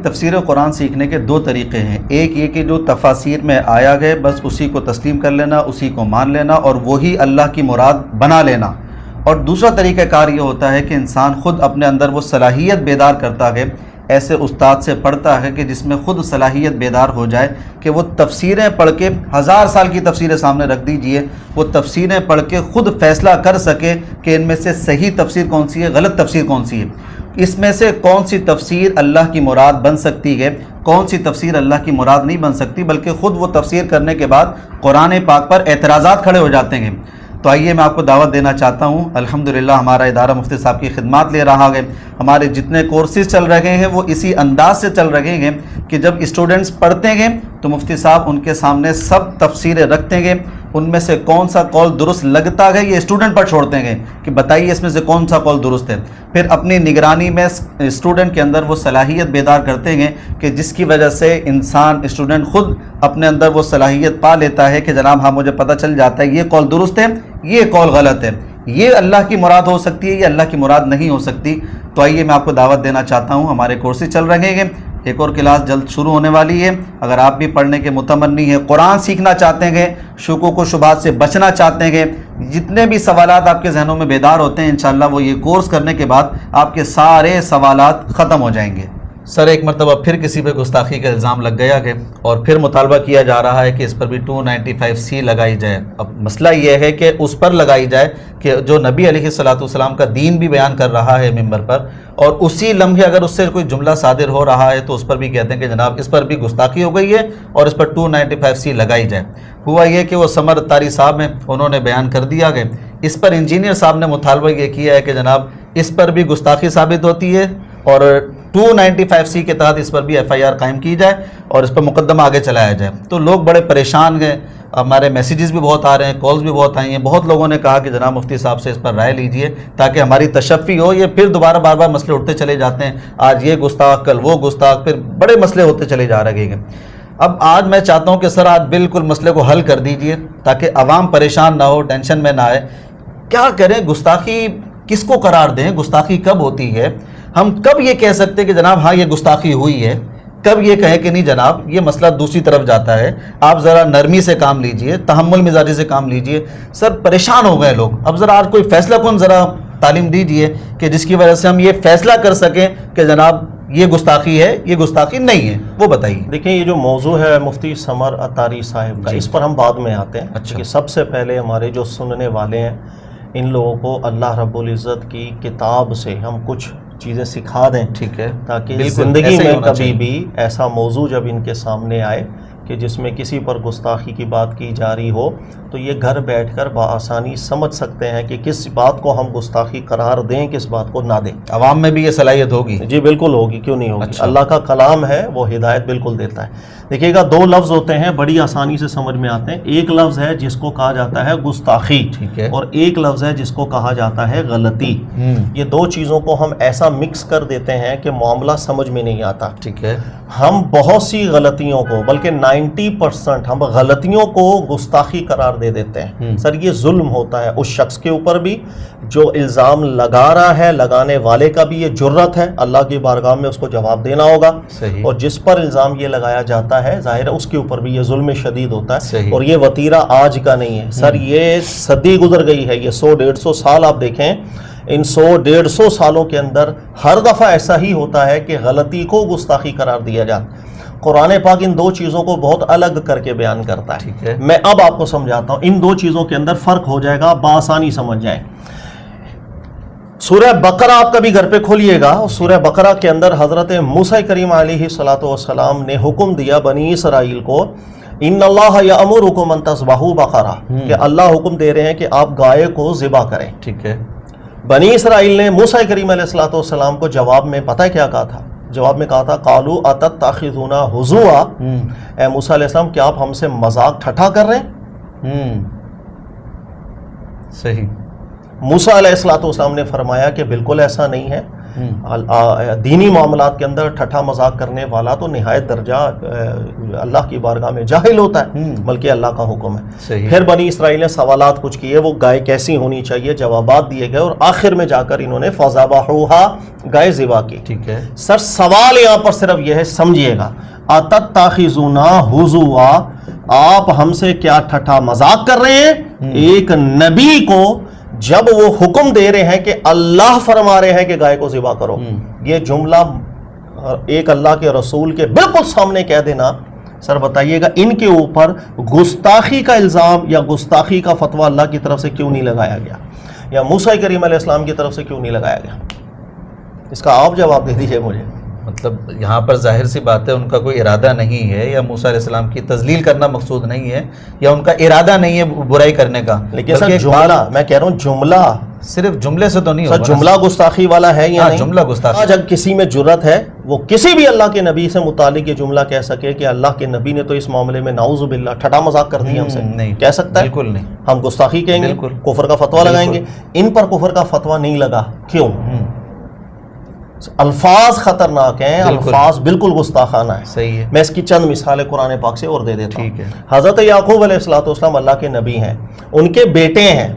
تفسیر قرآن سیکھنے کے دو طریقے ہیں. ایک یہ کہ جو تفاسیر میں آیا گئے بس اسی کو تسلیم کر لینا، اسی کو مان لینا اور وہی اللہ کی مراد بنا لینا. اور دوسرا طریقہ کار یہ ہوتا ہے کہ انسان خود اپنے اندر وہ صلاحیت بیدار کرتا ہے، ایسے استاد سے پڑھتا ہے کہ جس میں خود صلاحیت بیدار ہو جائے کہ وہ تفسیریں پڑھ کے 1000 سال کی تفسیریں سامنے رکھ دیجئے، وہ تفسیریں پڑھ کے خود فیصلہ کر سکے کہ ان میں سے صحیح تفسیر کون سی ہے، غلط تفسیر کون سی ہے، اس میں سے کون سی تفسیر اللہ کی مراد بن سکتی ہے، کون سی تفسیر اللہ کی مراد نہیں بن سکتی، بلکہ خود وہ تفسیر کرنے کے بعد قرآن پاک پر اعتراضات کھڑے ہو جاتے ہیں. تو آئیے میں آپ کو دعوت دینا چاہتا ہوں. الحمدللہ ہمارا ادارہ مفتی صاحب کی خدمات لے رہا ہے. ہمارے جتنے کورسز چل رہے ہیں وہ اسی انداز سے چل رہے ہیں کہ جب اسٹوڈنٹس پڑھتے ہیں تو مفتی صاحب ان کے سامنے سب تفسیریں رکھتے ہیں، ان میں سے کون سا قول درست لگتا ہے یہ اسٹوڈنٹ پر چھوڑتے ہیں کہ بتائیے اس میں سے کون سا قول درست ہے. پھر اپنی نگرانی میں اسٹوڈنٹ کے اندر وہ صلاحیت بیدار کرتے ہیں کہ جس کی وجہ سے اسٹوڈنٹ خود اپنے اندر وہ صلاحیت پا لیتا ہے کہ جناب ہاں مجھے پتہ چل جاتا ہے یہ قول درست ہے، یہ قول غلط ہے، یہ اللہ کی مراد ہو سکتی ہے، یہ اللہ کی مراد نہیں ہو سکتی. تو آئیے میں آپ کو دعوت دینا چاہتا ہوں. ہمارے کورسز چل رہے ہیں، ایک اور کلاس جلد شروع ہونے والی ہے. اگر آپ بھی پڑھنے کے متمنی ہیں، قرآن سیکھنا چاہتے ہیں، شکوک و شبہات سے بچنا چاہتے ہیں، جتنے بھی سوالات آپ کے ذہنوں میں بیدار ہوتے ہیں انشاءاللہ وہ یہ کورس کرنے کے بعد آپ کے سارے سوالات ختم ہو جائیں گے. سر ایک مرتبہ پھر کسی پہ گستاخی کا الزام لگ گیا کہ اور پھر مطالبہ کیا جا رہا ہے کہ اس پر بھی 295C لگائی جائے. اب مسئلہ یہ ہے کہ اس پر لگائی جائے کہ جو نبی علیہ السلام کا دین بھی بیان کر رہا ہے ممبر پر، اور اسی لمحے اگر اس سے کوئی جملہ صادر ہو رہا ہے تو اس پر بھی کہتے ہیں کہ جناب اس پر بھی گستاخی ہو گئی ہے اور اس پر 295C لگائی جائے. ہوا یہ کہ وہ سمر تاری صاحب ہیں، انہوں نے بیان کر دیا کہ اس پر انجینئر صاحب نے مطالبہ یہ کیا ہے کہ جناب اس پر بھی گستاخی ثابت ہوتی ہے اور 295C کے تحت اس پر بھی FIR قائم کی جائے اور اس پر مقدمہ آگے چلایا جائے. تو لوگ بڑے پریشان ہیں، ہمارے میسیجز بھی بہت آ رہے ہیں، کالز بھی بہت آئی ہیں. بہت لوگوں نے کہا کہ جناب مفتی صاحب سے اس پر رائے لیجئے تاکہ ہماری تشفی ہو. یہ پھر دوبارہ بار بار مسئلے اٹھتے چلے جاتے ہیں، آج یہ گستاخ کل وہ گستاخ، پھر بڑے مسئلے ہوتے چلے جا رہے ہیں. اب آج میں چاہتا ہوں کہ سر آج بالکل مسئلے کو حل کر دیجئے تاکہ عوام پریشان نہ ہو، ٹینشن میں نہ آئے. کیا کریں، گستاخی کس کو قرار دیں، گستاخی کب ہوتی ہے، ہم کب یہ کہہ سکتے ہیں کہ جناب ہاں یہ گستاخی ہوئی ہے، کب یہ کہیں کہ نہیں جناب یہ مسئلہ دوسری طرف جاتا ہے. آپ ذرا نرمی سے کام لیجئے، تحمل مزاجی سے کام لیجئے. سر پریشان ہو گئے لوگ، اب ذرا آج کوئی فیصلہ کن ذرا تعلیم دیجئے کہ جس کی وجہ سے ہم یہ فیصلہ کر سکیں کہ جناب یہ گستاخی ہے، یہ گستاخی نہیں ہے. وہ بتائیے. دیکھیں یہ جو موضوع ہے مفتی سمر اتاری صاحب کا، اس پر ہم بعد میں آتے ہیں. اچھا. کہ سب سے پہلے ہمارے جو سننے والے ہیں ان لوگوں کو اللہ رب العزت کی کتاب سے ہم کچھ چیزیں سکھا دیں، ٹھیک ہے، تاکہ زندگی میں کبھی بھی ایسا موضوع جب ان کے سامنے آئے کہ جس میں کسی پر گستاخی کی بات کی جا رہی ہو تو یہ گھر بیٹھ کر بآسانی سمجھ سکتے ہیں کہ کس بات کو ہم گستاخی قرار دیں، کس بات کو نہ دیں. عوام میں بھی یہ صلاحیت ہوگی؟ جی بالکل ہوگی، کیوں نہیں ہوگی. اچھا. اللہ کا کلام ہے، وہ ہدایت بالکل دیتا ہے. دیکھیے گا دو لفظ ہوتے ہیں بڑی آسانی سے سمجھ میں آتے ہیں. ایک لفظ ہے جس کو کہا جاتا ہے گستاخی، ٹھیک ہے، اور ایک لفظ ہے جس کو کہا جاتا ہے غلطی. یہ دو چیزوں کو ہم ایسا مکس کر دیتے ہیں کہ معاملہ سمجھ میں نہیں آتا. ٹھیک ہے. ہم بہت سی غلطیوں کو، بلکہ 90% ہم غلطیوں کو گستاخی قرار دے دیتے ہیں. سر یہ ظلم ہوتا ہے اس شخص کے اوپر بھی جو الزام لگا رہا ہے، لگانے والے کا بھی یہ جرت ہے، اللہ کی بارگاہ میں اس کو جواب دینا ہوگا. صحیح. اور جس پر الزام یہ لگایا جاتا ہے ظاہر ہے اس کے اوپر بھی یہ ظلم شدید ہوتا ہے. صحیح. اور یہ وتیرہ آج کا نہیں ہے سر، یہ صدی گزر گئی ہے، یہ 100-150 سال آپ دیکھیں. ان 100-150 سالوں کے اندر ہر دفعہ ایسا ہی ہوتا ہے کہ غلطی کو گستاخی قرار دیا جاتا. قرآن پاک ان دو چیزوں کو بہت الگ کر کے بیان کرتا ہے. ٹھیک ہے. میں اب آپ کو سمجھاتا ہوں، ان دو چیزوں کے اندر فرق ہو جائے گا، آپ بآسانی سمجھ جائیں. سورہ بقرہ آپ کبھی گھر پہ کھولیے گا، سورہ بقرہ کے اندر حضرت موسیٰ کریم علیہ السلام نے حکم دیا بنی اسرائیل کو، ان اللہ یأمرکم ان تذبحوا بقرہ، کہ اللہ حکم دے رہے ہیں کہ آپ گائے کو ذبح کریں. ٹھیک ہے. بنی اسرائیل نے موسیٰ کریم علیہ السلام کو جواب میں پتہ ہے کیا کہا تھا؟ جواب میں کہا تھا قالوا اتتخذونا ہزوا، اے موسیٰ علیہ السلام کیا آپ ہم سے مذاق ٹھٹھا کر رہے ہیں؟ صحیح. موسیٰ علیہ السلام نے فرمایا کہ بالکل ایسا نہیں ہے. دینی معاملات کے اندر ٹھٹھا مذاق کرنے والا تو نہایت درجہ اللہ کی بارگاہ میں جاہل ہوتا ہے، بلکہ اللہ کا حکم ہے۔ پھر بنی اسرائیل نے سوالات کچھ کیے، وہ گائے کیسی ہونی چاہیے، جوابات دیے گئے، اور آخر میں جا کر انہوں نے فَذَبَحُوهَا گائے ذبح کی۔ ٹھیک ہے سر سوال یہاں پر صرف یہ ہے، سمجھیے گا، أَتَتَّخِذُونَا هُزُوًا، آپ ہم سے کیا ٹھٹھا مذاق کر رہے ہیں؟ ایک نبی کو جب وہ حکم دے رہے ہیں کہ اللہ فرما رہے ہیں کہ گائے کو ذبح کرو، یہ جملہ ایک اللہ کے رسول کے بالکل سامنے کہہ دینا، سر بتائیے گا ان کے اوپر گستاخی کا الزام یا گستاخی کا فتویٰ اللہ کی طرف سے کیوں نہیں لگایا گیا، یا موسیٰ کریم علیہ السلام کی طرف سے کیوں نہیں لگایا گیا؟ اس کا آپ جواب دے دیجئے مجھے۔ مطلب یہاں پر ظاہر سی بات ہے ان کا کوئی ارادہ نہیں ہے، یا موسیٰ علیہ السلام کی تذلیل کرنا مقصود نہیں ہے، یا ان کا ارادہ نہیں ہے برائی کرنے کا، لیکن سر جملہ، میں کہہ رہا ہوں جملہ، صرف جملے سے تو نہیں سر ہوگا، جملہ گستاخی والا ہے یا نہیں؟ جملہ گستاخی۔ آج اگر کسی میں جرت ہے وہ کسی بھی اللہ کے نبی سے متعلق یہ جملہ کہہ سکے کہ اللہ کے نبی نے تو اس معاملے میں نعوذ باللہ ٹھٹا مذاق کر دیا ہم سے، نہیں کہہ سکتا ہے؟ بالکل نہیں، ہم گستاخی کہیں گے، بالکل، کفر کا فتویٰ لگائیں گے۔ ان پر کفر کا فتویٰ نہیں لگا، کیوں؟ الفاظ خطرناک ہیں، الفاظ بالکل گستاخانہ ہے۔ صحیح ہے، میں اس کی چند مثالیں قرآن پاک سے اور دے دیتا ہوں۔ ٹھیک ہے۔ حضرت یعقوب علیہ السلام اللہ کے نبی ہیں، ان کے بیٹے ہیں،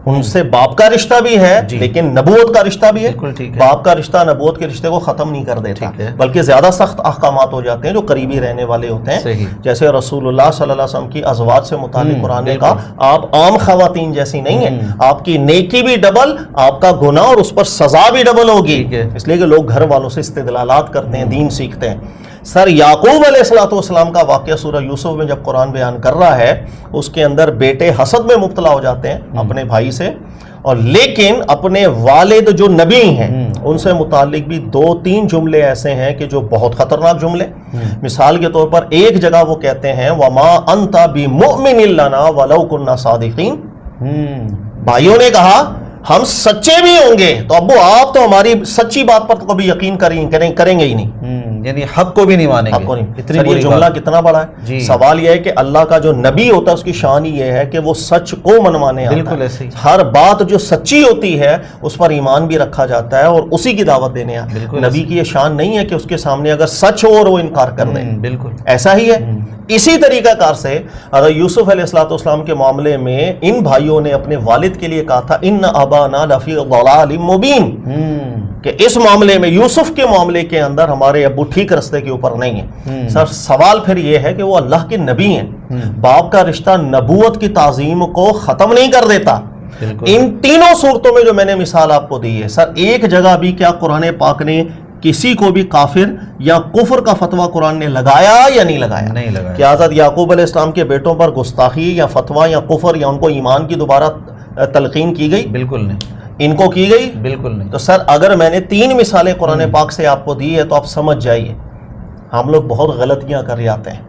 ان سے باپ کا رشتہ بھی ہے لیکن نبوت کا رشتہ بھی ہے۔ بالکل ٹھیک ہے، باپ کا رشتہ نبوت کے رشتے کو ختم نہیں کر دیتا، بلکہ زیادہ سخت احکامات ہو جاتے ہیں جو قریبی رہنے والے ہوتے ہیں۔ صحیح، جیسے رسول اللہ صلی اللہ علیہ وسلم کی ازواج سے متعلق قرآن نے کہا آپ عام خواتین جیسی نہیں ہیں، آپ کی نیکی بھی ڈبل، آپ کا گناہ اور اس پر سزا بھی ڈبل ہوگی، اس لیے کہ لوگ گھر والوں سے استدلالات کرتے ہیں، دین سیکھتے ہیں۔ سر یعقوب علیہ السلام کا واقعہ سورہ یوسف میں جب قرآن بیان کر رہا ہے، اس کے اندر بیٹے حسد میں مبتلا ہو جاتے ہیں اپنے بھائی سے، اور لیکن اپنے والد جو نبی ہیں ان سے متعلق بھی 2-3 جملے ایسے ہیں کہ جو بہت خطرناک جملے۔ مثال کے طور پر ایک جگہ وہ کہتے ہیں وَمَا أَنْتَ بِمُؤْمِنٍ لَنَا وَلَوْ كُنَّا صَادِقِينَ، بھائیوں نے کہا ہم سچے بھی ہوں گے تو ابو آپ تو ہماری سچی بات پر تو کبھی یقین کریں گے ہی نہیں، یعنی حق کو بھی نہیں مانیں گے۔ حق کو نہیں۔ اتنی یہ جملہ کتنا بڑا ہے۔ سوال یہ ہے کہ اللہ کا جو نبی ہوتا ہے اس کی شان ہی یہ ہے کہ وہ سچ کو منوانے آتا ہے، بالکل ایسے ہی، ہر بات جو سچی ہوتی ہے اس پر ایمان بھی رکھا جاتا ہے اور اسی کی دعوت دینے آتا ہے۔ نبی کی یہ شان نہیں ہے کہ اس کے سامنے اگر سچ ہو اور وہ انکار کر دے، بالکل ایسا ہی ہے۔ اسی طریقہ کار سے اگر یوسف علیہ السلام کے معاملے میں ان بھائیوں نے اپنے والد کے لیے کہا تھا ان ابانا لفی ضلال مبین، کہ اس معاملے میں یوسف کے معاملے کے اندر ہمارے ابو ٹھیک رستے کے اوپر نہیں ہیں۔ سر سوال پھر یہ ہے کہ وہ اللہ کے نبی ہیں، باپ کا رشتہ نبوت کی تعظیم کو ختم نہیں کر دیتا۔ ان تینوں صورتوں میں جو میں نے مثال آپ کو دی ہے، سر ایک جگہ بھی کیا قرآن پاک نے کسی کو بھی کافر یا کفر کا فتویٰ قرآن نے لگایا یا نہیں لگایا؟ نہیں لگایا۔ کیا حضرت یعقوب علیہ السلام کے بیٹوں پر گستاخی یا فتویٰ یا کفر یا ان کو ایمان کی دوبارہ تلقین کی گئی؟ بالکل نہیں۔ ان کو کی گئی؟ بالکل نہیں۔ تو سر اگر میں نے 3 مثالیں قرآن پاک سے آپ کو دی ہے تو آپ سمجھ جائیے ہم لوگ بہت غلطیاں کر جاتے ہیں۔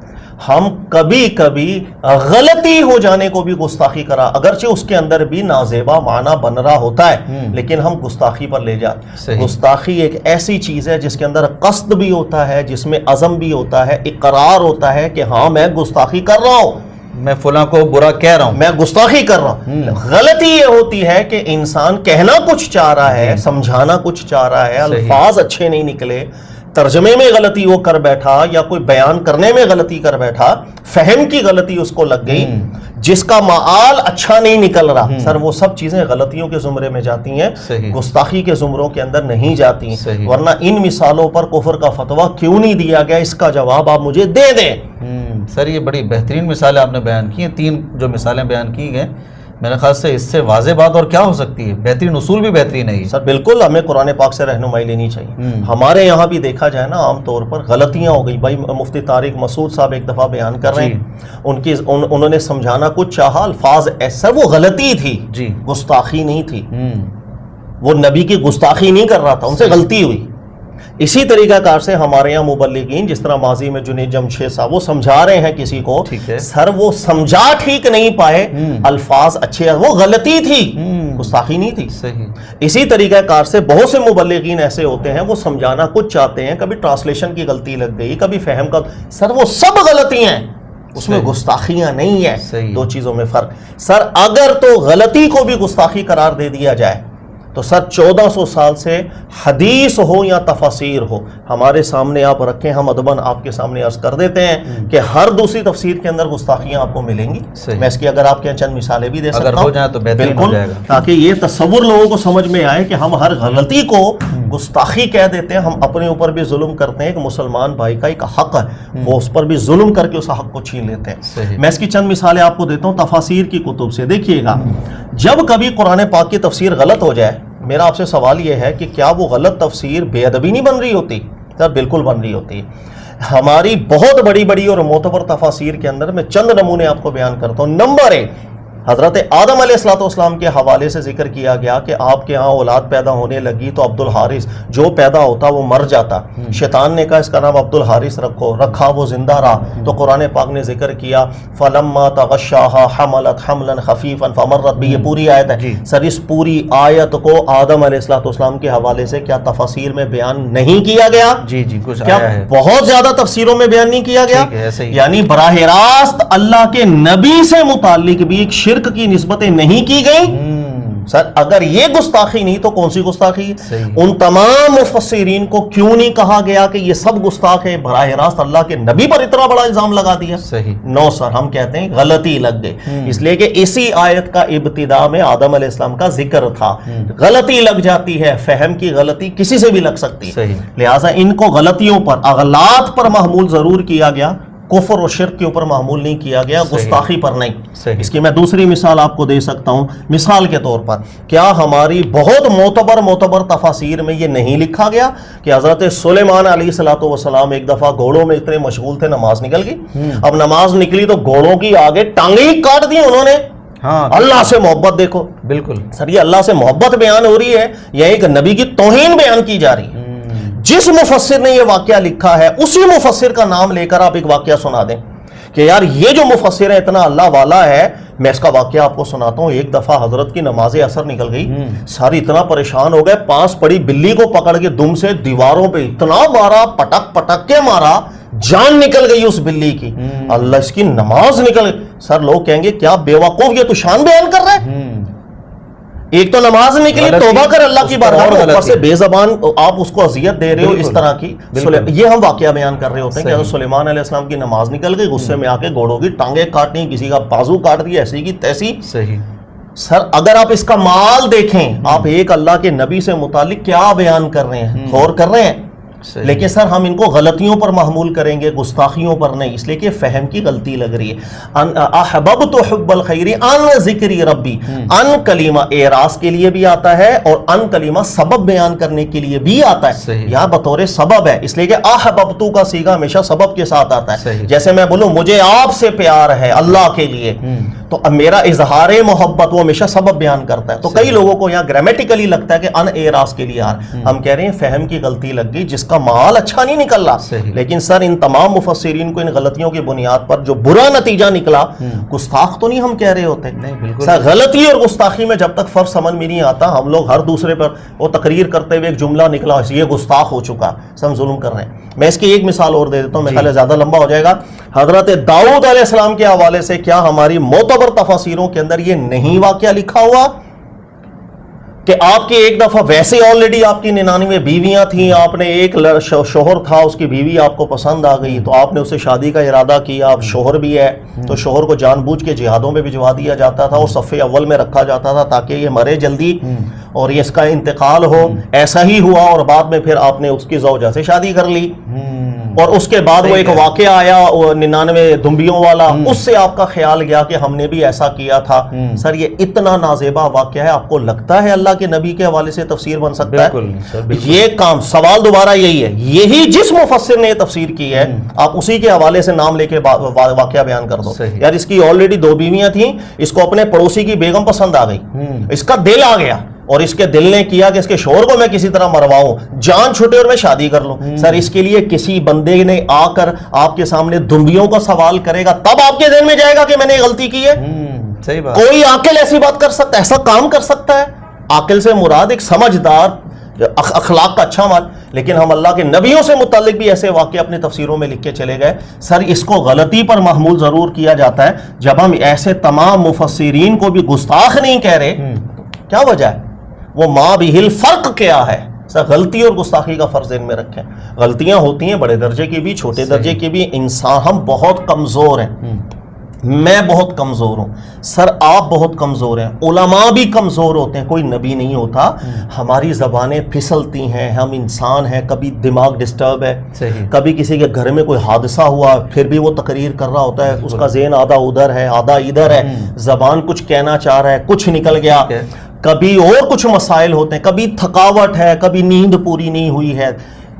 ہم کبھی کبھی غلطی ہو جانے کو بھی گستاخی کرا، اگرچہ اس کے اندر بھی نازیبا معنی بن رہا ہوتا ہے لیکن ہم گستاخی پر لے جاتے ہیں۔ گستاخی ایک ایسی چیز ہے جس کے اندر قصد بھی ہوتا ہے، جس میں عزم بھی ہوتا ہے، اقرار ہوتا ہے کہ ہاں میں گستاخی کر رہا ہوں، میں فلاں کو برا کہہ رہا ہوں، میں گستاخی کر رہا ہوں۔ غلطی یہ ہوتی ہے کہ انسان کہنا کچھ چاہ رہا ہے، سمجھانا کچھ چاہ رہا ہے، الفاظ اچھے نہیں نکلے، ترجمے میں غلطی وہ کر بیٹھا یا کوئی بیان کرنے میں غلطی کر بیٹھا، فہم کی غلطی اس کو لگ گئی، جس کا معال اچھا نہیں نکل رہا، سر وہ سب چیزیں غلطیوں کے زمرے میں جاتی ہیں، گستاخی کے زمروں کے اندر نہیں جاتی۔ ورنہ ان مثالوں پر کفر کا فتویٰ کیوں نہیں دیا گیا، اس کا جواب آپ مجھے دے دیں۔ سر یہ بڑی بہترین مثالیں آپ نے بیان کی ہیں، 3 جو مثالیں بیان کی گئے، میرے خیال سے اس سے واضح بات اور کیا ہو سکتی ہے؟ بہترین اصول بھی بہترین ہے سر۔ بالکل ہمیں قرآن پاک سے رہنمائی لینی چاہیے۔ ہمارے یہاں بھی دیکھا جائے نا عام طور پر غلطیاں ہو گئی، بھائی مفتی طارق مسعود صاحب ایک دفعہ بیان کر رہے ہیں، انہوں نے سمجھانا کچھ چاہا، الفاظ ایسا، وہ غلطی تھی، گستاخی نہیں تھی، وہ نبی کی گستاخی نہیں کر رہا تھا، ان سے غلطی ہوئی۔ اسی طریقہ کار سے ہمارے یہاں مبلغین جس طرح ماضی میں جنید جمشید صاحب وہ سمجھا رہے ہیں کسی کو، سر وہ سمجھا ٹھیک نہیں پائے، الفاظ اچھے، وہ غلطی تھی، گستاخی نہیں تھی۔ اسی طریقہ کار سے بہت سے مبلغین ایسے ہوتے ہیں وہ سمجھانا کچھ چاہتے ہیں، کبھی ٹرانسلیشن کی غلطی لگ گئی، کبھی فہم کا، سر وہ سب غلطی ہیں، اس میں گستاخیاں نہیں ہیں۔ 2 چیزوں میں فرق۔ سر اگر تو غلطی کو بھی گستاخی قرار دے دیا جائے تو سر 1400 سال سے حدیث ہو یا تفاسیر ہو ہمارے سامنے آپ رکھیں، ہم ادباً آپ کے سامنے عرض کر دیتے ہیں کہ ہر دوسری تفسیر کے اندر گستاخیاں آپ کو ملیں گی. میں اس کی اگر آپ کے چند مثالیں بھی دے سکتا ہوں اگر ہو جائے تو بہترین ہو جائے گا، تاکہ یہ تصور لوگوں کو سمجھ میں آئے کہ ہم ہر غلطی کو گستاخی کہہ دیتے ہیں، ہم اپنے اوپر بھی ظلم کرتے ہیں. ایک مسلمان بھائی کا ایک حق ہے، وہ اس پر بھی ظلم کر کے اس حق کو چھین لیتے ہیں. میں اس کی چند مثالیں آپ کو دیتا ہوں تفاسیر کی کتب سے. دیکھیے گا، جب کبھی قرآن پاک کی تفسیر غلط ہو جائے، میرا آپ سے سوال یہ ہے کہ کیا وہ غلط تفسیر بے ادبی نہیں بن رہی ہوتی؟ سر بالکل بن رہی ہوتی ہے. ہماری بہت بڑی بڑی اور معتبر تفاسیر کے اندر میں چند نمونے آپ کو بیان کرتا ہوں. نمبر 1، حضرت آدم علیہ السلام کے حوالے سے ذکر کیا گیا کہ آپ کے ہاں اولاد پیدا ہونے لگی تو عبد الحارث جو پیدا ہوتا وہ مر جاتا. شیطان نے کہا اس کا نام عبد الحارث رکھا وہ زندہ رہا. تو قرآن پاک نے ذکر کیا فلما تغشاها حملت حملا خفیفا فمرت به. یہ پوری آیت ہے. سر اس پوری آیت کو آدم علیہ السلام کے حوالے سے کیا تفاسیر میں بیان نہیں کیا گیا؟ جی کچھ کیا آیا ہے، بہت زیادہ تفسیروں میں بیان نہیں کیا گیا؟ یعنی براہ راست اللہ کے نبی سے متعلق بھی ایک شرک کی نسبتیں نہیں کی گئی. سر اگر یہ گستاخی نہیں تو کون سی گستاخی؟ ان تمام مفسرین کو کیوں نہیں کہا گیا کہ یہ سب گستاخ ہے؟ براہ راست اللہ کے نبی پر اتنا بڑا الزام لگا دیا. نو سر، ہم کہتے ہیں غلطی لگ گئی، اس لیے کہ اسی آیت کا ابتدا میں آدم علیہ السلام کا ذکر تھا. غلطی لگ جاتی ہے، فہم کی غلطی کسی سے بھی لگ سکتی ہے، لہٰذا ان کو غلطیوں پر اغلاط پر محمول ضرور کیا گیا، کفر و شرک کے اوپر معمول نہیں کیا گیا، گستاخی پر نہیں. اس کی میں دوسری مثال آپ کو دے سکتا ہوں. مثال کے طور پر کیا ہماری بہت معتبر تفاسیر میں یہ نہیں لکھا گیا کہ حضرت سلیمان علیہ السلام ایک دفعہ گھوڑوں میں اتنے مشغول تھے، نماز نکل گئی. اب نماز نکلی تو گھوڑوں کی آگے ٹانگیں ہی کاٹ دی انہوں نے. اللہ سے محبت دیکھو. بالکل سر، یہ اللہ سے محبت بیان ہو رہی ہے یا ایک نبی کی توہین بیان کی جا رہی ہے؟ جس مفسر نے یہ واقعہ لکھا ہے اسی مفسر کا نام لے کر آپ ایک واقعہ سنا دیں کہ یار یہ جو مفسر ہے اتنا اللہ والا ہے. میں اس کا واقعہ آپ کو سناتا ہوں. ایک دفعہ حضرت کی نماز عصر نکل گئی، ساری اتنا پریشان ہو گئے، پاس پڑی بلی کو پکڑ کے دم سے دیواروں پہ اتنا مارا، پٹک کے مارا، جان نکل گئی اس بلی کی. اللہ، اس کی نماز نکل گئی. سر لوگ کہیں گے کیا بے وقوف، یہ تو شان بیان کر رہا ہے. ایک تو نماز نکلی، توبہ کر اللہ کی بارگاہ میں، اوپر سے بے زبان آپ اس کو اذیت دے رہے ہو اس طرح کی. یہ ہم واقعہ بیان کر رہے ہوتے ہیں کہ حضرت سلیمان علیہ السلام کی نماز نکل گئی، غصے میں آ کے گھوڑوں کی ٹانگیں کاٹنی، کسی کا بازو کاٹ دیا، ایسی کی تیسی. سر اگر آپ اس کا مال دیکھیں، آپ ایک اللہ کے نبی سے متعلق کیا بیان کر رہے ہیں، غور کر رہے ہیں. لیکن سر ہم ان کو غلطیوں پر محمول کریں گے، گستاخیوں پر نہیں، اس لیے کہ فہم کی غلطی لگ رہی ہے. احببت حب الخیر ان ذکری ربی، ان کلمہ اعراض کے لیے بھی آتا ہے اور ان کلمہ سبب بیان کرنے کے لیے بھی آتا ہے. یہاں بطور سبب ہے، اس لیے کہ احببتو کا صیغہ ہمیشہ سبب کے ساتھ آتا ہے. جیسے میں بولوں مجھے آپ سے پیار ہے اللہ کے لیے، تو اب میرا اظہار محبت وہ ہمیشہ سبب بیان کرتا ہے. تو کئی لوگوں کو یہاں گرامیٹیکلی لگتا ہے کہ ان اعراض کے لیے ہم کہہ رہے ہیں فہم کی غلطی لگ گئی، جس کا مال اچھا نہیں نکل رہا. لیکن سر ان تمام مفسرین کو ان غلطیوں کی بنیاد پر جو برا نتیجہ نکلا، گستاخ تو نہیں ہم کہہ رہے ہوتے. سر غلطی اور گستاخی میں جب تک فرق سمجھ میں نہیں آتا، ہم لوگ ہر دوسرے پر وہ تقریر کرتے ہوئے ایک جملہ نکلا یہ گستاخ ہو چکا، ہم ظلم کر رہے ہیں. میں اس کی ایک مثال اور دے دیتا ہوں، میرے خیال زیادہ لمبا ہو جائے گا. حضرت داؤد علیہ السلام کے حوالے سے کیا ہماری معتبر تفاسیروں کے اندر یہ نہیں واقعہ لکھا ہوا کہ آپ کی ایک دفعہ ویسے آلریڈی آپ کی 99 بیویاں تھیں، آپ نے ایک شوہر تھا، اس کی بیوی آپ کو پسند آ گئی تو آپ نے اسے شادی کا ارادہ کیا. اب شوہر بھی ہے تو شوہر کو جان بوجھ کے جہادوں میں بھجوا دیا جاتا تھا اور صف اول میں رکھا جاتا تھا تاکہ یہ مرے جلدی اور یہ اس کا انتقال ہو. ایسا ہی ہوا اور بعد میں پھر آپ نے اس کی زوجہ سے شادی کر لی اور اس کے بعد وہ ایک واقعہ آیا 99 دمبیوں والا، اس سے آپ کا خیال گیا کہ ہم نے بھی ایسا کیا تھا. سر یہ اتنا نازیبا واقعہ ہے، آپ کو لگتا ہے اللہ کے نبی کے حوالے سے تفسیر بن سکتا ہے؟ یہ کام سوال دوبارہ یہی ہے، یہی جس مفسر نے یہ تفسیر کی ہے آپ اسی کے حوالے سے نام لے کے واقعہ بیان کر دو. یار اس کی آلریڈی 2 بیویاں تھیں، اس کو اپنے پڑوسی کی بیگم پسند آ گئی، اس کا دل آ گیا اور اس کے دل نے کیا کہ اس کے شوہر کو میں کسی طرح مرواؤں، جان چھوٹے اور میں شادی کر لوں. سر اس کے لیے کسی بندے نے آ کر آپ کے سامنے دمبیوں کا سوال کرے گا تب آپ کے ذہن میں جائے گا کہ میں نے غلطی کی ہے؟ صحیح بات. کوئی عاقل ایسی بات کر سکتا ہے، ایسا کام کر سکتا ہے؟ عاقل سے مراد ایک سمجھدار، اخلاق کا اچھا مال. لیکن ہم اللہ کے نبیوں سے متعلق بھی ایسے واقعے اپنی تفسیروں میں لکھ کے چلے گئے. سر اس کو غلطی پر محمول ضرور کیا جاتا ہے. جب ہم ایسے تمام مفسرین کو بھی گستاخ نہیں کہہ رہے، کیا وجہ ہے؟ وہ ما بہل فرق کیا ہے. سر غلطی اور گستاخی کا فرض ان میں رکھیں. غلطیاں ہوتی ہیں بڑے درجے کی بھی چھوٹے درجے کی بھی. انسان ہم بہت کمزور ہیں, میں بہت کمزور ہوں سر, آپ بہت کمزور ہیں, علماء بھی کمزور ہوتے ہیں, کوئی نبی نہیں ہوتا. ہماری زبانیں پھسلتی ہیں, ہم انسان ہیں, کبھی دماغ ڈسٹرب ہے, کبھی کسی کے گھر میں کوئی حادثہ ہوا پھر بھی وہ تقریر کر رہا ہوتا ہے, اس کا ذہن آدھا ادھر ہے آدھا ادھر ہے, زبان کچھ کہنا چاہ رہا ہے کچھ نکل گیا, کبھی اور کچھ مسائل ہوتے ہیں, کبھی تھکاوٹ ہے, کبھی نیند پوری نہیں ہوئی ہے.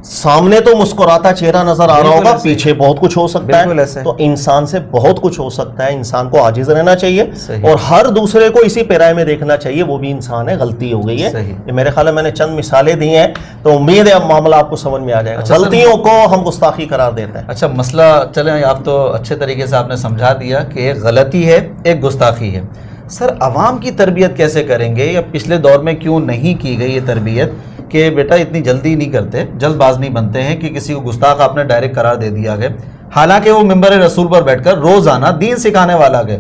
سامنے تو مسکراتا چہرہ نظر آ رہا ہوگا, پیچھے بہت کچھ ہو سکتا ہے. تو انسان سے بہت کچھ ہو سکتا ہے. انسان کو عاجز رہنا چاہیے اور ہر دوسرے کو اسی پیرائے میں دیکھنا چاہیے, وہ بھی انسان ہے, غلطی ہو گئی ہے. یہ میرے خیال ہے میں نے چند مثالیں دی ہیں, تو امید ہے اب معاملہ آپ کو سمجھ میں آ جائے گا. غلطیوں کو ہم گستاخی قرار دیتے ہیں. اچھا مسئلہ چلیں, آپ تو اچھے طریقے سے آپ نے سمجھا دیا کہ ایک غلطی ہے ایک گستاخی ہے. سر عوام کی تربیت کیسے کریں گے, یا پچھلے دور میں کیوں نہیں کی گئی یہ تربیت کہ بیٹا اتنی جلدی نہیں کرتے, جلد باز نہیں بنتے ہیں کہ کسی کو گستاخ آپ نے ڈائریکٹ قرار دے دیا گئے, حالانکہ وہ منبر رسول پر بیٹھ کر روزانہ دین سکھانے والا گئے,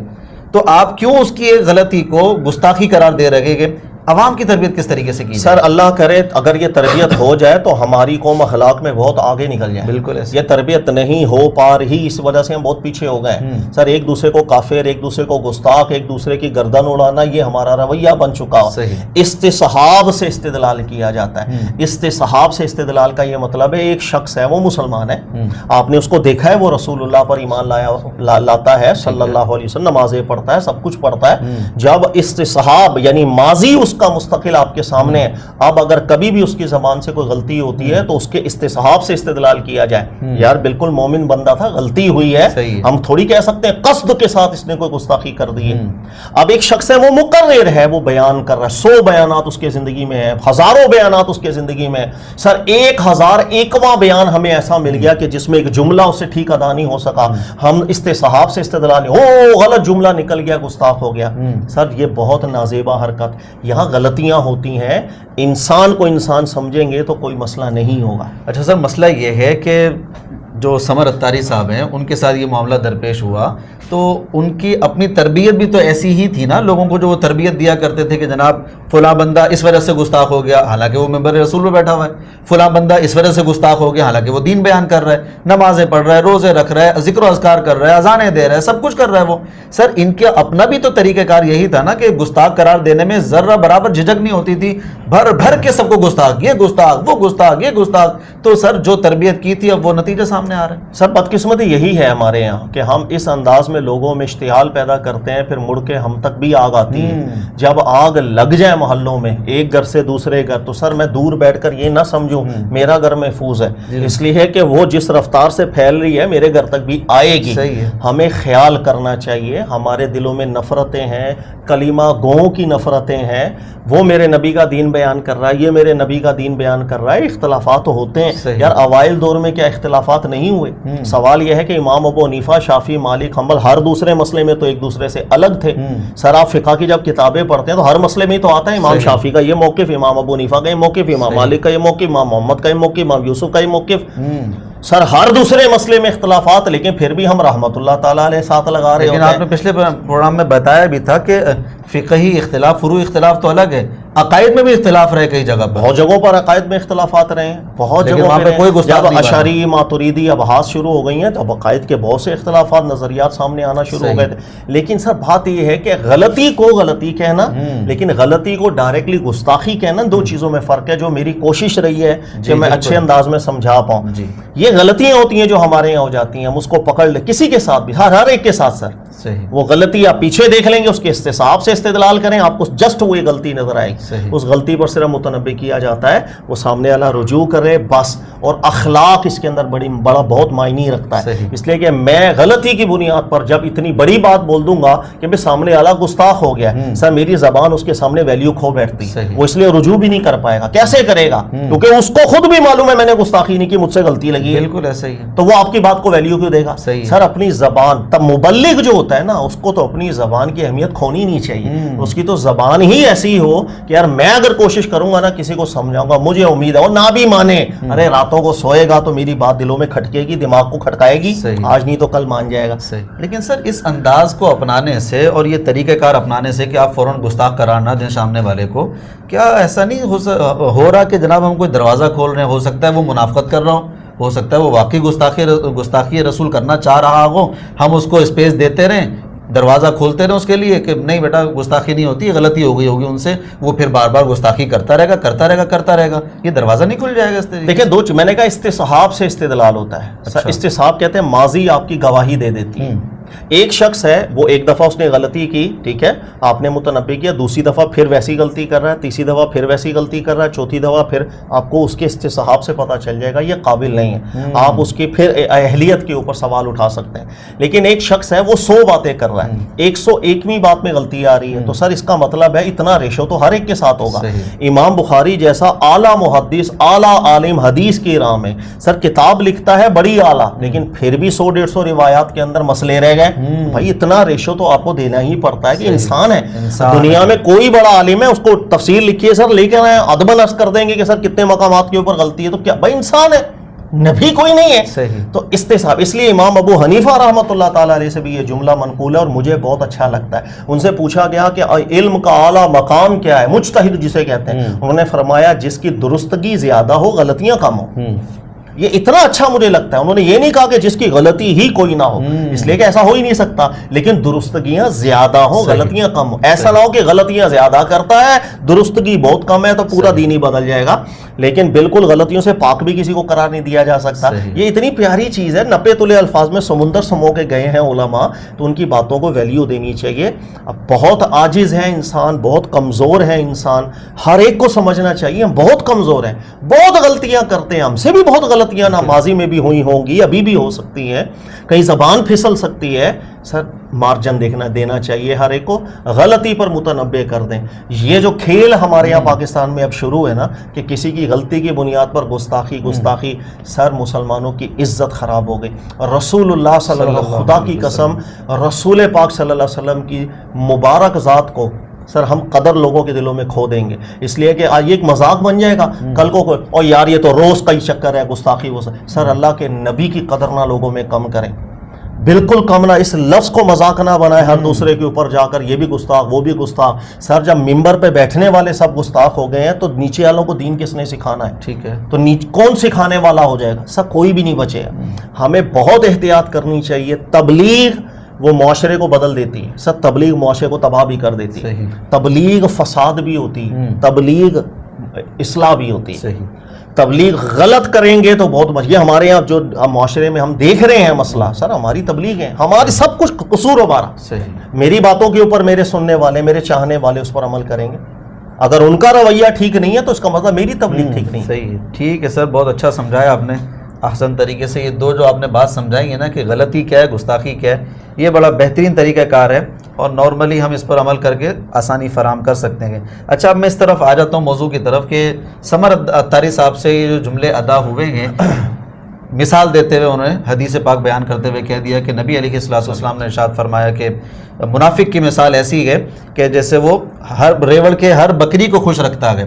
تو آپ کیوں اس کی ایک غلطی کو گستاخی قرار دے رہے گے؟ عوام کی تربیت کس طریقے سے کی؟ سر اللہ کرے اگر یہ تربیت ہو جائے تو ہماری قوم اخلاق میں بہت آگے نکل جائے. بالکل ایسے. یہ تربیت نہیں ہو پا رہی, اس وجہ سے ہم بہت پیچھے ہو گئے. سر ایک دوسرے کو کافر, ایک دوسرے کو گستاخ, ایک دوسرے کی گردن اڑانا, یہ ہمارا رویہ بن چکا ہو. استصحاب سے استدلال کیا جاتا ہے. استصحاب سے استدلال کا یہ مطلب ہے ایک شخص ہے, وہ مسلمان ہے, آپ نے اس کو دیکھا ہے وہ رسول اللہ پر ایمان لاتا ہے صلی اللہ علیہ وسلم, نمازیں پڑھتا ہے, سب کچھ پڑھتا ہے. جب استصحاب یعنی ماضی اس کا مستقل آپ کے سامنے ہے, اب اگر کبھی بھی اس کی زبان سے کوئی غلطی ہوتی ہے تو اس کے استصحاب سے استدلال کیا جائے, یار بالکل مومن بندہ تھا, غلطی ہوئی ہے, ہم تھوڑی کہہ سکتے ہیں قصد کے ساتھ اس نے کوئی گستاخی کر دی ہے. اب ایک شخص ہے وہ مقرر ہے, وہ بیان کر رہا ہے, 100 بیانات اس کے زندگی میں ہیں, ہزاروں بیانات اس کے زندگی میں. سر 1001واں بیان ہمیں ایسا مل گیا کہ جس میں ایک جملہ اس سے ٹھیک ادا نہیں ہو سکا, ہم استصحاب سے استدلال غلط جملہ نکل گیا, گستاخ ہو گیا. سر یہ بہت نازیبا حرکت, یہاں غلطیاں ہوتی ہیں, انسان کو انسان سمجھیں گے تو کوئی مسئلہ نہیں ہوگا. اچھا سر مسئلہ یہ ہے کہ جو سمر اتاری صاحب ہیں ان کے ساتھ یہ معاملہ درپیش ہوا, تو ان کی اپنی تربیت بھی تو ایسی ہی تھی نا, لوگوں کو جو وہ تربیت دیا کرتے تھے کہ جناب فلاں بندہ اس وجہ سے گستاخ ہو گیا, حالانکہ وہ منبر رسول پہ بیٹھا ہوا ہے, فلاں بندہ اس وجہ سے گستاخ ہو گیا, حالانکہ وہ دین بیان کر رہا ہے, نمازیں پڑھ رہا ہے, روزے رکھ رہا ہے, ذکر و اذکار کر رہا ہے, اذانیں دے رہا ہے, سب کچھ کر رہا ہے وہ. سر ان کا اپنا بھی تو طریقہ کار یہی تھا نا کہ گستاخ قرار دینے میں ذرہ برابر جھجک نہیں ہوتی تھی, بھر بھر کے سب کو گستاخ, یہ گستاخ, وہ گستاخ, یہ گستاخ. تو سر جو تربیت کی تھی اب وہ نتیجہ سامنے آ رہا ہے. سر بدقسمتی یہی ہے ہمارے یہاں کہ ہم اس انداز میں لوگوں میں اشتعال پیدا کرتے ہیں, پھر مڑ کے ہم تک بھی آگ آتی ہے. جب آگ لگ جائے محلوں میں ایک گھر سے دوسرے گھر, تو سر میں دور بیٹھ کر یہ نہ سمجھوں میرا گھر محفوظ ہے, اس لیے ہے کہ وہ جس رفتار سے پھیل رہی ہے میرے گھر تک بھی آئے گی. ہمیں خیال کرنا چاہیے, ہمارے دلوں میں نفرتیں ہیں, کلمہ گوؤں کی نفرتیں ہیں, وہ میرے نبی کا دین بیان کر رہا ہے, یہ میرے نبی کا دین بیان کر رہا ہے. اختلافات ہوتے ہیں یار, اوائل دور میں کیا اختلافات نہیں ہوئے؟ سوال یہ ہے کہ امام ابو حنیفہ, شافعی, مالک, حنبل ہر دوسرے مسئلے میں تو ایک دوسرے سے الگ تھے. سر آپ فقہ کی جب کتابیں پڑھتے ہیں تو ہر مسئلے میں تو آتا ہے امام شافعی کا یہ موقف, امام ابو حنیفہ کا یہ موقف, امام مالک کا یہ موقف, امام محمد کا یہ موقف, امام یوسف کا یہ موقف. سر ہر دوسرے مسئلے میں اختلافات, لیکن پھر بھی ہم رحمت اللہ تعالیٰ علیہ ساتھ لگا رہے ہیں. لیکن آپ نے پچھلے پروگرام میں بتایا بھی تھا کہ فقہی اختلاف, فروعی اختلاف تو الگ ہے, عقائد میں بھی اختلاف رہے کئی جگہ, بہت جگہوں پر عقائد میں اختلافات رہے ہیں, بہت جگہوں پہ کوئی جب اشعری, ماتریدی ابحاث شروع ہو گئی ہیں تو عقائد کے بہت سے اختلافات, نظریات سامنے آنا شروع ہو گئے تھے. لیکن سر بات یہ ہے کہ غلطی کو غلطی کہنا, لیکن غلطی کو ڈائریکٹلی گستاخی کہنا, دو چیزوں میں فرق ہے. جو میری کوشش رہی ہے کہ میں اچھے انداز میں سمجھا پاؤں. یہ غلطیاں ہوتی ہیں جو ہمارے یہاں ہو جاتی ہیں, ہم اس کو پکڑ لیں کسی کے ساتھ بھی, ہر ایک کے ساتھ. سر وہ غلطی آپ پیچھے دیکھ لیں گے, اس کے استصحاب سے استدلال کریں, آپ کو جسٹ وہی غلطی نظر آئے گی, اس غلطی پر صرف متنبہ کیا جاتا ہے, وہ سامنے والا رجوع کرے بس. اور اخلاق اس کے اندر بڑا بہت معنی رکھتا ہے, اس لیے کہ میں غلطی کی بنیاد پر جب اتنی بڑی بات بول دوں گا کہ میں سامنے والا گستاخ ہو گیا, سر میری زبان اس کے سامنے ویلیو کھو بیٹھتی, وہ اس لیے رجوع بھی نہیں کر پائے گا. کیسے کرے گا؟ کیونکہ اس کو خود بھی معلوم ہے میں نے گستاخی نہیں کی, مجھ سے غلطی لگی. بالکل ایسا ہی ہے, تو وہ آپ کی بات کو ویلیو کیوں دے گا؟ سر اپنی زبان, تب مبلغ جو ہوتا ہے نا اس کو تو اپنی زبان کی اہمیت کھونی نہیں چاہیے. اس کی تو زبان ہی ایسی ہو کہ یار میں اگر کوشش کروں گا نا کسی کو سمجھاؤں گا, مجھے امید ہے وہ نہ بھی مانے, ارے راتوں کو سوئے گا تو میری بات دلوں میں کھٹکے گی, دماغ کو کھٹکائے گی, آج نہیں تو کل مان جائے گا. لیکن سر اس انداز کو اپنانے سے اور یہ طریقہ کار اپنانے سے کہ آپ فوراً گستاخ قرار نہ دیں سامنے والے کو, کیا ایسا نہیں ہو رہا کہ جناب ہم کوئی دروازہ کھول رہے ہیں؟ ہو سکتا ہے وہ منافقت کر رہا ہو سکتا ہے وہ واقعی گستاخی رسول کرنا چاہ رہا ہو, ہم اس کو اسپیس دیتے رہیں, دروازہ کھولتے رہیں اس کے لیے کہ نہیں بیٹا گستاخی نہیں ہوتی, غلطی ہو گئی ہوگی ان سے, وہ پھر بار بار گستاخی کرتا رہے گا, یہ دروازہ نہیں کھل جائے گا اس طریقے؟ دیکھیں میں نے کہا استصحاب سے استدلال ہوتا ہے. استصحاب کہتے ہیں ماضی آپ کی گواہی دے دیتی ہے. ایک شخص ہے وہ ایک دفعہ اس نے غلطی کی, ٹھیک ہے, آپ نے متنبہ کیا, دوسری دفعہ پھر ویسی غلطی کر رہا ہے, تیسری دفعہ پھر ویسی غلطی کر رہا ہے, چوتھی دفعہ پھر آپ کو اس کے استصحاب سے پتہ چل جائے گا یہ قابل نہیں ہے, آپ اس کی پھر اہلیت کے اوپر سوال اٹھا سکتے ہیں. لیکن ایک شخص ہے وہ 100 باتیں کر رہا ہے, 101ویں بات میں غلطی آ رہی ہے, تو سر اس کا مطلب ہے اتنا ریشو تو ہر ایک کے ساتھ ہوگا. امام بخاری جیسا اعلیٰ محدث, اعلیٰ عالم حدیث کی راہ میں سر کتاب لکھتا ہے بڑی اعلیٰ, لیکن پھر بھی 100-150 روایات کے اندر مسئلے رہ گئے. بھائی اتنا ریشو تو آپ کو دینا ہی پڑتا ہے کہ انسان ہے. دنیا میں کوئی بڑا عالم ہے, اس کو تفسیر لکھی ہے سر لیکن ادباً عرض کر دیں گے کہ سر کتنے مقامات کے اوپر غلطی ہے, تو کیا بھائی انسان ہے, نبی کوئی نہیں ہے. تو استصحاب, اس لیے امام ابو حنیفہ رحمۃ اللہ تعالیٰ علیہ سے بھی یہ جملہ منقول ہے اور مجھے بہت اچھا لگتا ہے. ان سے پوچھا گیا کہ علم کا اعلیٰ مقام کیا ہے, مجتہد جسے کہتے ہیں, انہوں نے فرمایا جس کی درستگی زیادہ ہو غلطیاں کم ہو. یہ اتنا اچھا مجھے لگتا ہے. انہوں نے یہ نہیں کہا کہ جس کی غلطی ہی کوئی نہ ہو, اس لیے کہ ایسا ہو ہی نہیں سکتا, لیکن درستگیاں زیادہ ہوں غلطیاں کم ہوں. ایسا نہ ہو کہ غلطیاں زیادہ کرتا ہے درستگی بہت کم ہے تو پورا دین ہی بدل جائے گا, لیکن بالکل غلطیوں سے پاک بھی کسی کو قرار نہیں دیا جا سکتا. یہ اتنی پیاری چیز ہے, 90 تلے الفاظ میں سمندر سمو کے گئے ہیں علماء, تو ان کی باتوں کو ویلیو دینی چاہیے. اب بہت عاجز ہے انسان, بہت کمزور ہے انسان, ہر ایک کو سمجھنا چاہیے ہم بہت کمزور ہیں, بہت غلطیاں کرتے ہیں, ہم سے بھی بہت غلطیاں نہ ماضی میں بھی ہوئی ہوں گی, ابھی بھی ہو سکتی ہیں, کہیں زبان پھسل سکتی ہے. سر مارجن دینا چاہیے ہر ایک کو, غلطی پر متنبہ کر دیں. یہ جو کھیل ہمارے یہاں پاکستان میں اب شروع ہے نا کہ کسی کی غلطی کی بنیاد پر گستاخی, سر مسلمانوں کی عزت خراب ہو گئی. رسول اللہ صلی اللہ علیہ وسلم, خدا کی قسم رسول پاک صلی اللہ علیہ وسلم کی مبارک ذات کو سر ہم قدر لوگوں کے دلوں میں کھو دیں گے, اس لیے کہ آج ایک مذاق بن جائے گا, کل کو اور یار یہ تو روز کا ہی چکر ہے گستاخی. وہ سر اللہ کے نبی کی قدر نہ لوگوں میں کم کریں, بالکل کم نہ, اس لفظ کو مذاق نہ بنائے ہر دوسرے کے اوپر جا کر, یہ بھی گستاخ وہ بھی گستاخ. سر جب ممبر پہ بیٹھنے والے سب گستاخ ہو گئے ہیں تو نیچے والوں کو دین کس نے سکھانا ہے؟ ٹھیک ہے, تو کون سکھانے والا ہو جائے گا؟ سر کوئی بھی نہیں بچے گا. ہمیں بہت احتیاط کرنی چاہیے. تبلیغ وہ معاشرے کو بدل دیتی ہے سر, تبلیغ معاشرے کو تباہ بھی کر دیتی ہے, تبلیغ فساد بھی ہوتی ہے, تبلیغ اصلاح بھی ہوتی ہے. تبلیغ غلط کریں گے تو بہت یہ ہمارے یہاں جو معاشرے میں ہم دیکھ رہے ہیں مسئلہ, سر ہماری تبلیغ ہے, ہماری سب کچھ قصور ہمارا. میری باتوں کے اوپر میرے سننے والے, میرے چاہنے والے اس پر عمل کریں گے. اگر ان کا رویہ ٹھیک نہیں ہے تو اس کا مطلب میری تبلیغ ٹھیک نہیں. صحیح, ٹھیک ہے سر, بہت اچھا سمجھایا آپ نے احسن طریقے سے. یہ دو جو آپ نے بات سمجھائی ہے نا کہ غلطی کیا ہے, گستاخی کیا ہے, یہ بڑا بہترین طریقہ کار ہے اور نارملی ہم اس پر عمل کر کے آسانی فراہم کر سکتے ہیں. اچھا, اب میں اس طرف آ جاتا ہوں موضوع کی طرف کہ سمر اتاری صاحب سے یہ جو جملے ادا ہوئے ہیں, مثال دیتے ہوئے انہوں نے حدیث پاک بیان کرتے ہوئے کہہ دیا کہ نبی علیہ السلام نے ارشاد فرمایا کہ منافق کی مثال ایسی ہے کہ جیسے وہ ہر ریوڑ کے ہر بکری کو خوش رکھتا ہے.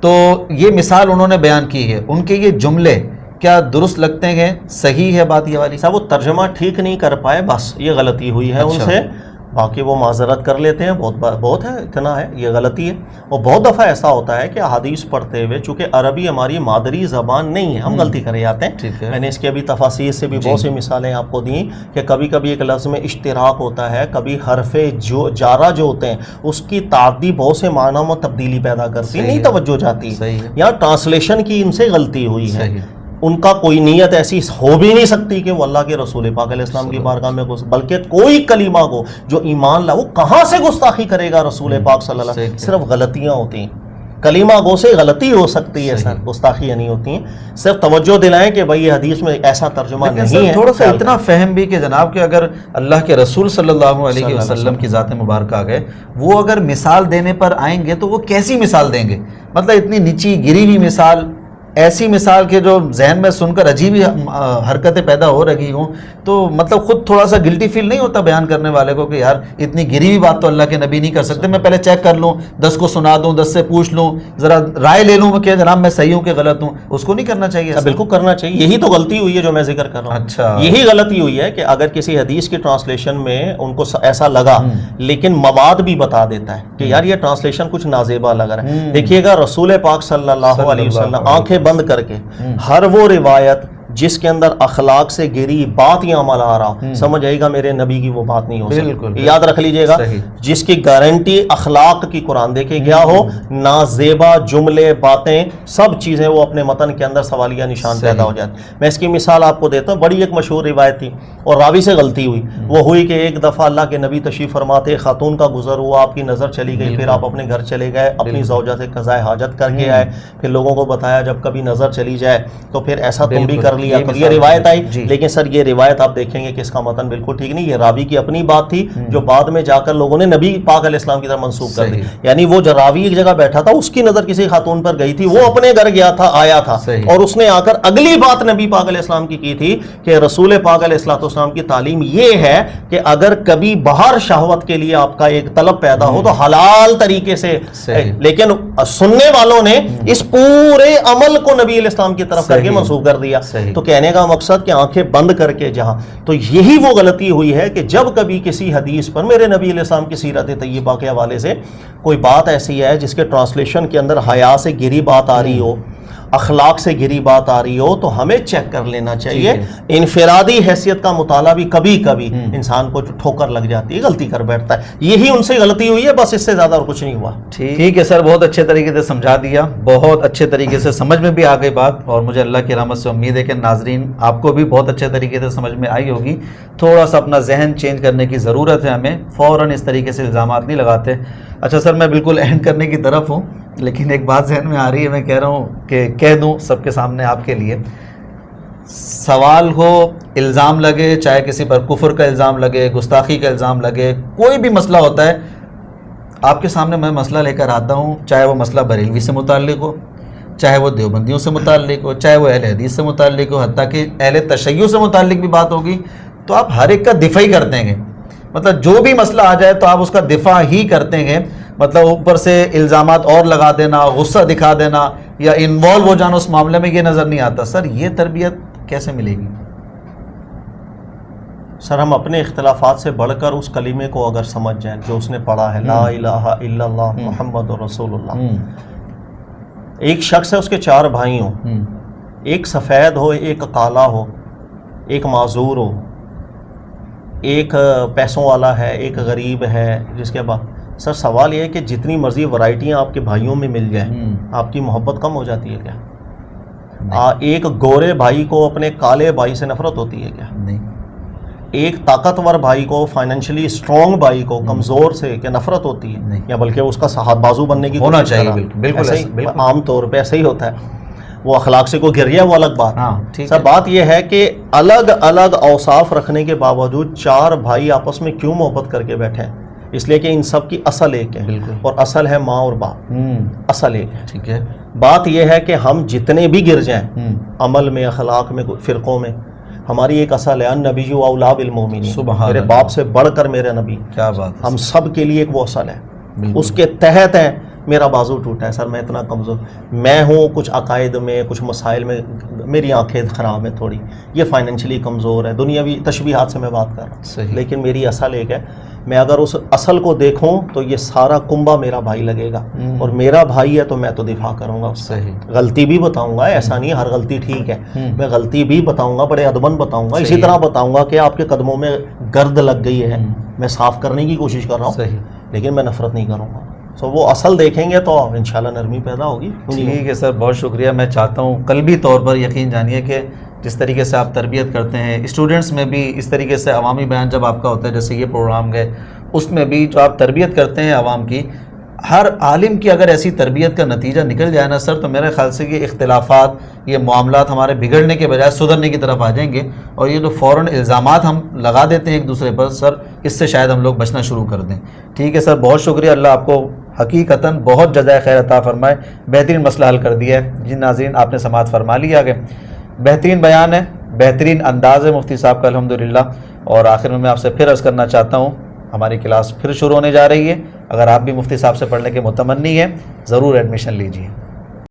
تو یہ مثال انہوں نے بیان کی ہے. ان کے یہ جملے کیا درست لگتے ہیں, صحیح ہے بات یہ والی؟ صاحب وہ ترجمہ ٹھیک نہیں کر پائے, بس یہ غلطی ہوئی ہے ان سے, باقی وہ معذرت کر لیتے ہیں. بہت ہے, اتنا ہے, یہ غلطی ہے. اور بہت دفعہ ایسا ہوتا ہے کہ احادیث پڑھتے ہوئے چونکہ عربی ہماری مادری زبان نہیں ہے, ہم غلطی کرے جاتے ہیں. میں نے اس کے ابھی تفاسیر سے بھی بہت سی مثالیں آپ کو دیں کہ کبھی کبھی ایک لفظ میں اشتراک ہوتا ہے, کبھی حرف جارہ جو ہوتے ہیں اس کی تعدی بہت سے معنوں میں تبدیلی پیدا کرتی, نہیں توجہ جاتی. یہاں ٹرانسلیشن کی ان سے غلطی ہوئی ہے. ان کا کوئی نیت ایسی ہو بھی نہیں سکتی کہ وہ اللہ کے رسول پاک علیہ السلام کی بارگاہ میں بلکہ کوئی کلمہ کو جو ایمان لا, وہ کہاں سے گستاخی کرے گا رسول پاک صلی اللہ علیہ وسلم؟ صرف غلطیاں ہوتی ہیں, کلمہ گو سے غلطی ہو سکتی ہے سر, گستاخیاں نہیں ہوتی ہیں. صرف توجہ دلائیں کہ بھائی یہ حدیث میں ایسا ترجمہ نہیں ہے. تھوڑا سا اتنا فہم بھی کہ جناب کہ اگر اللہ کے رسول صلی اللہ علیہ وسلم کی ذات مبارکہ آ گئے, وہ اگر مثال دینے پر آئیں گے تو وہ کیسی مثال دیں گے؟ مطلب اتنی نیچی گری ہوئی مثال ایسی مثال کے جو ذہن میں سن کر عجیب ہی حرکتیں پیدا ہو رہی ہوں تو مطلب خود تھوڑا سا گلٹی فیل نہیں ہوتا بیان کرنے والے کو کہ یار اتنی گری ہوئی بات تو اللہ کے نبی نہیں کر سکتے, میں پہلے چیک کر لوں, 10 کو سنا دوں, 10 سے پوچھ لوں, ذرا رائے لے لوں کہ جناب میں صحیح ہوں کہ غلط ہوں. اس کو نہیں کرنا چاہیے؟ بالکل کرنا چاہیے, یہی تو غلطی ہوئی ہے جو میں ذکر کر رہا ہوں. اچھا, یہی غلطی ہوئی ہے کہ اگر کسی حدیث کی ٹرانسلیشن میں ان کو ایسا لگا لیکن مواد بھی بتا دیتا ہے کہ یار یہ ٹرانسلیشن کچھ نازیبا لگ رہا ہے. دیکھیے گا رسول پاک صلی اللہ علیہ وسلم آنکھیں بند کر کے ہر وہ روایت جس کے اندر اخلاق سے گری بات یا عمل آ رہا, سمجھ آئے گا میرے نبی کی وہ بات نہیں ہو سکتی. یاد رکھ لیجئے گا, جس کی گارنٹی اخلاق کی قرآن دے کے گیا ہو, نازیبا جملے باتیں سب چیزیں وہ اپنے متن کے اندر سوالیہ نشان پیدا ہو جاتے. میں اس کی مثال آپ کو دیتا ہوں. بڑی ایک مشہور روایت تھی اور راوی سے غلطی ہوئی. وہ ہوئی کہ ایک دفعہ اللہ کے نبی تشریف فرماتے, خاتون کا گزر ہوا, آپ کی نظر چلی گئی, پھر آپ اپنے گھر چلے گئے, اپنی زوجہ سے قضائے حاجت کر کے آئے, پھر لوگوں کو بتایا جب کبھی نظر چلی جائے تو پھر ایسا تم بھی کر لیا. یہ روایت آئی, لیکن سر یہ روایت آپ دیکھیں گے کہ اس کا متن بالکل ٹھیک نہیں. یہ راوی کی اپنی بات تھی جو بعد میں جا کر لوگوں نے نبی پاک علیہ السلام کی طرف منسوخ کر دی. یعنی وہ جو راوی ایک جگہ بیٹھا تھا, اس کی نظر کسی خاتون پر گئی تھی, وہ اپنے گھر گیا تھا, آیا تھا, اور اس نے آ کر اگلی بات نبی پاک علیہ السلام کی تھی کہ رسول پاک علیہ السلام کی تعلیم یہ ہے کہ اگر کبھی باہر شہوت کے لیے آپ کا ایک طلب پیدا ہو تو حلال طریقے سے. لیکن سننے والوں نے اس پورے عمل کو نبی علیہ السلام کی طرف کر کے منسوخ کر دیا. تو کہنے کا مقصد کہ آنکھیں بند کر کے جہاں, تو یہی وہ غلطی ہوئی ہے کہ جب کبھی کسی حدیث پر میرے نبی علیہ السلام کی سیرت طیبہ کے حوالے سے کوئی بات ایسی ہے جس کے ٹرانسلیشن کے اندر حیا سے گری بات آ رہی ہو, اخلاق سے گری بات آ رہی ہو, تو ہمیں چیک کر لینا چاہیے. انفرادی حیثیت کا مطالعہ بھی کبھی کبھی انسان کو ٹھوکر لگ جاتی ہے, غلطی کر بیٹھتا ہے. یہی ان سے غلطی ہوئی ہے, بس اس سے زیادہ اور کچھ نہیں ہوا. ٹھیک ہے سر, بہت اچھے طریقے سے سمجھا دیا, بہت اچھے طریقے سے سمجھ میں بھی آ گئی بات, اور مجھے اللہ کی رحمت سے امید ہے کہ ناظرین آپ کو بھی بہت اچھے طریقے سے سمجھ میں آئی ہوگی. تھوڑا سا اپنا ذہن چینج کرنے کی ضرورت ہے ہمیں, فوراً اس طریقے سے الزامات نہیں لگاتے. اچھا سر, میں بالکل اینڈ کرنے کی طرف ہوں, لیکن ایک بات ذہن میں آ رہی ہے, میں کہہ رہا ہوں کہ کہہ دوں سب کے سامنے آپ کے لیے. سوال ہو, الزام لگے, چاہے کسی پر کفر کا الزام لگے, گستاخی کا الزام لگے, کوئی بھی مسئلہ ہوتا ہے آپ کے سامنے میں مسئلہ لے کر آتا ہوں, چاہے وہ مسئلہ بریلوی سے متعلق ہو, چاہے وہ دیوبندیوں سے متعلق ہو, چاہے وہ اہل حدیث سے متعلق ہو, حتیٰ کہ اہل تشیع سے متعلق بھی بات ہوگی, تو آپ ہر ایک کا دفاع ہی کرتے ہیں. مطلب جو بھی مسئلہ آ جائے تو آپ اس کا دفاع ہی کرتے ہیں. مطلب اوپر سے الزامات اور لگا دینا, غصہ دکھا دینا یا انوالو ہو جانا اس معاملے میں, یہ نظر نہیں آتا. سر یہ تربیت کیسے ملے گی؟ سر ہم اپنے اختلافات سے بڑھ کر اس کلمے کو اگر سمجھ جائیں جو اس نے پڑھا ہے, لا الہ الا اللہ محمد رسول اللہ. ایک شخص ہے, اس کے 4 بھائی ہوں, ایک سفید ہو, ایک کالا ہو, ایک معذور ہو, ایک پیسوں والا ہے, ایک غریب ہے. جس کے بعد سر سوال یہ ہے کہ جتنی مرضی ورائٹیاں آپ کے بھائیوں میں مل جائیں, آپ کی محبت کم ہو جاتی ہے کیا؟ ایک گورے بھائی کو اپنے کالے بھائی سے نفرت ہوتی ہے کیا؟ نہیں. ایک طاقتور بھائی کو, فائنینشلی اسٹرانگ بھائی کو کمزور سے کیا نفرت ہوتی ہے؟ یا بلکہ اس کا ہاتھ بازو بننے کی ہونا چاہیے. بالکل عام طور پہ ایسا ہی ہوتا ہے. وہ اخلاق سے کوئی گر گیا وہ الگ بات. سر بات یہ ہے کہ الگ الگ اوصاف رکھنے کے باوجود 4 بھائی آپس میں کیوں محبت کر کے بیٹھے ہیں؟ اس لیے کہ ان سب کی اصل ایک ہے, اور اصل ہے ماں اور باپ, اصل ایک ہے. ٹھیک ہے. بات یہ ہے کہ ہم جتنے بھی گر جائیں عمل میں, اخلاق میں, فرقوں میں, ہماری ایک اصل ہے, النبی اولیٰ بالمؤمنین, میرے باپ سے بڑھ کر میرے نبی. کیا بات. ہم سب کے لیے ایک وہ اصل ہے, اس کے تحت ہے. میرا بازو ٹوٹا ہے سر, میں اتنا کمزور, میں ہوں کچھ عقائد میں, کچھ مسائل میں میری آنکھیں خراب ہیں تھوڑی, یہ فائنینشلی کمزور ہے, دنیاوی تشبیہات سے میں بات کر رہا ہوں, لیکن میری اصل ایک ہے. میں اگر اس اصل کو دیکھوں تو یہ سارا کنبہ میرا بھائی لگے گا, اور میرا بھائی ہے تو میں تو دفاع کروں گا. غلطی بھی بتاؤں گا, ایسا نہیں ہر غلطی ٹھیک ہے, میں غلطی بھی بتاؤں گا, بڑے ادبن بتاؤں گا. اسی طرح بتاؤں گا کہ آپ کے قدموں میں گرد لگ گئی ہے, میں صاف کرنے کی کوشش کر رہا ہوں, لیکن میں نفرت نہیں کروں گا. وہ اصل دیکھیں گے تو انشاءاللہ نرمی پیدا ہوگی. ٹھیک ہے سر, بہت شکریہ. میں چاہتا ہوں قلبی طور پر یقین جانیے کہ جس طریقے سے آپ تربیت کرتے ہیں اسٹوڈنٹس میں بھی, اس طریقے سے عوامی بیان جب آپ کا ہوتا ہے جیسے یہ پروگرام گئے, اس میں بھی جو آپ تربیت کرتے ہیں عوام کی, ہر عالم کی اگر ایسی تربیت کا نتیجہ نکل جائے نا سر, تو میرے خیال سے یہ اختلافات, یہ معاملات ہمارے بگڑنے کے بجائے سدھرنے کی طرف آ جائیں گے. اور یہ جو فوراً الزامات ہم لگا دیتے ہیں ایک دوسرے پر سر, اس سے شاید ہم لوگ بچنا شروع کر دیں. ٹھیک ہے سر, بہت شکریہ. اللہ آپ کو حقیقتاً بہت جزائے خیر عطا فرمائے، بہترین مسئلہ حل کر دیا ہے. جن ناظرین آپ نے سماعت فرما لیا کہ بہترین بیان ہے، بہترین انداز ہے مفتی صاحب کا الحمدللہ. اور آخر میں آپ سے پھر عرض کرنا چاہتا ہوں، ہماری کلاس پھر شروع ہونے جا رہی ہے. اگر آپ بھی مفتی صاحب سے پڑھنے کے متمنی ہیں ضرور ایڈمیشن لیجیے.